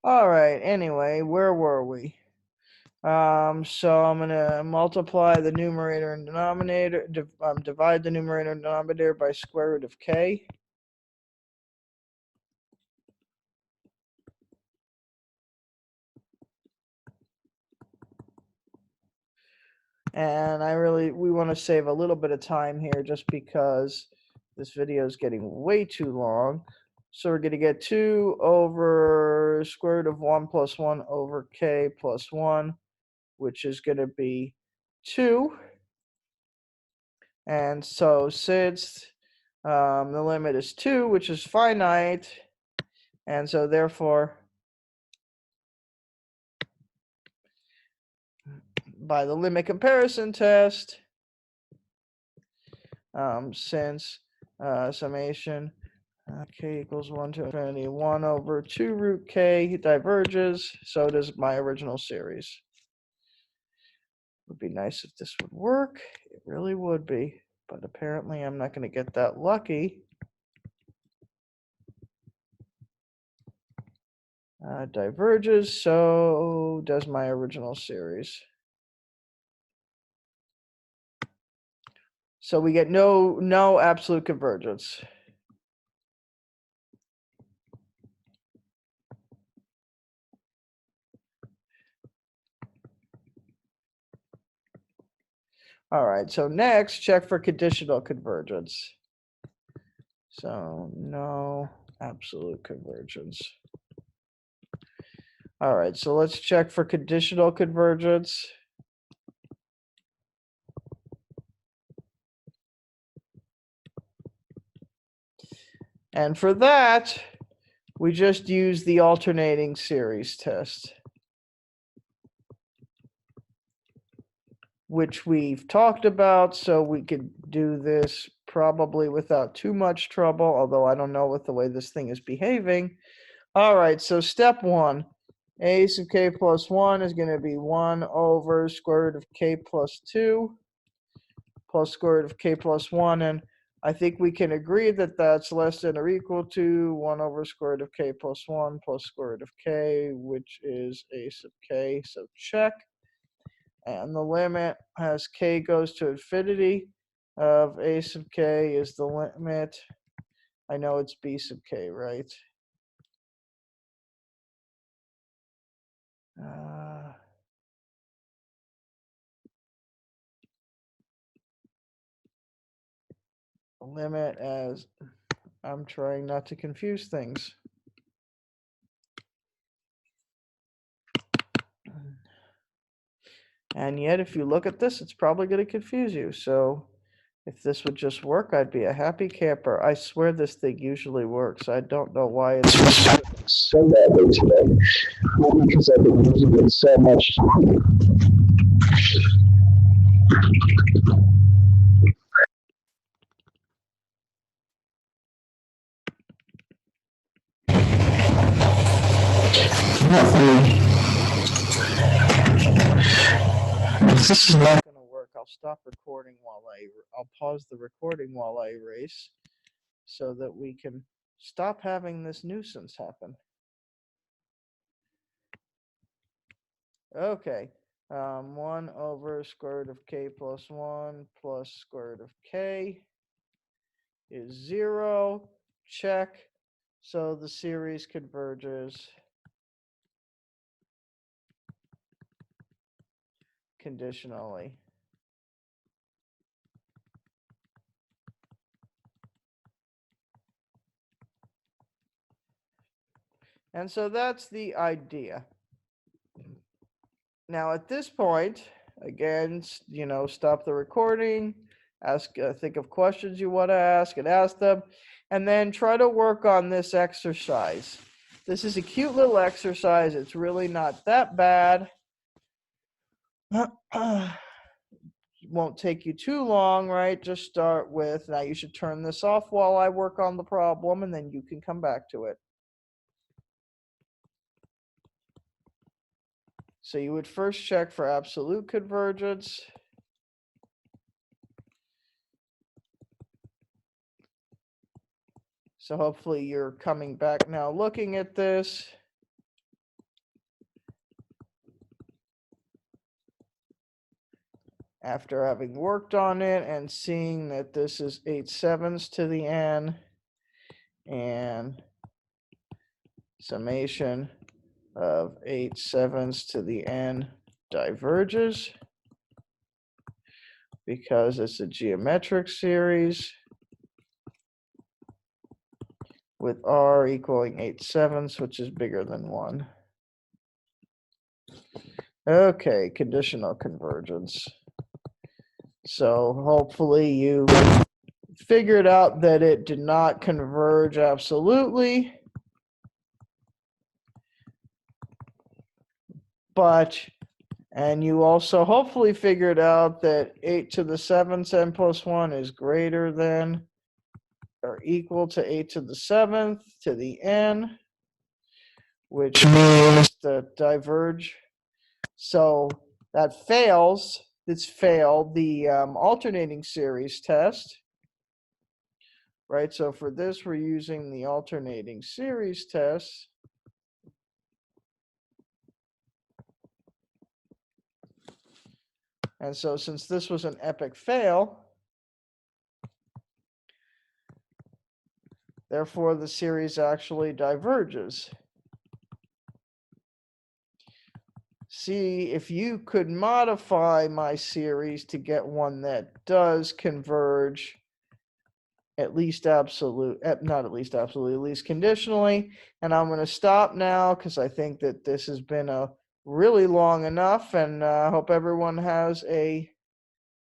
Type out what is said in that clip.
All right, anyway, where were we? So I'm going to multiply the numerator and denominator, divide the numerator and denominator by square root of k. And we want to save a little bit of time here just because this video is getting way too long. So we're going to get 2 over square root of 1 plus 1 over k plus 1, which is going to be 2. And so since the limit is 2, which is finite, and so therefore, by the limit comparison test, since summation k equals 1 to infinity 1 over 2 root k diverges, so does my original series. It would be nice if this would work. It really would be, but apparently I'm not going to get that lucky. Diverges, so does my original series. So we get no absolute convergence. All right, so next, check for conditional convergence. So no absolute convergence. All right, so let's check for conditional convergence. And for that, we just use the alternating series test, which we've talked about, so we could do this probably without too much trouble, although I don't know what the way this thing is behaving. All right, so step 1, a sub k plus 1 is going to be 1 over square root of k plus 2 plus square root of k plus 1, and I think we can agree that that's less than or equal to 1 over square root of k plus 1 plus square root of k, which is a sub k, so check. And the limit as k goes to infinity of a sub k is the limit. I know it's b sub k, right? Limit as I'm trying not to confuse things. And yet, if you look at this, it's probably going to confuse you. So if this would just work, I'd be a happy camper. I swear this thing usually works. I don't know why it's so badly today. Maybe because I've been using it so much. If this is not going to work, I'll stop recording I'll pause the recording while I erase so that we can stop having this nuisance happen. Okay, 1 over square root of k plus 1 plus square root of k is 0. Check. So the series converges conditionally. And so that's the idea. Now at this point, again, stop the recording, think of questions you want to ask and ask them, and then try to work on this exercise. This is a cute little exercise. It's really not that bad. Won't take you too long, right? Just start with, now you should turn this off while I work on the problem, and then you can come back to it. So you would first check for absolute convergence. So hopefully you're coming back now looking at this. after having worked on it and seeing that this is 8/7 to the n, and summation of 8/7 to the n diverges because it's a geometric series with r equaling 8/7, which is bigger than 1. Okay, conditional convergence. So hopefully you figured out that it did not converge absolutely, and you also hopefully figured out that 8⁷ n plus 1 is greater than or equal to 8⁷ to the n, which means that diverge. So that fails. It's failed the alternating series test, right? So for this, we're using the alternating series test. And so since this was an epic fail, therefore the series actually diverges. See, if you could modify my series to get one that does converge, at least absolute, not at least absolutely, at least conditionally. And I'm going to stop now because I think that this has been a really long enough, and I hope everyone has a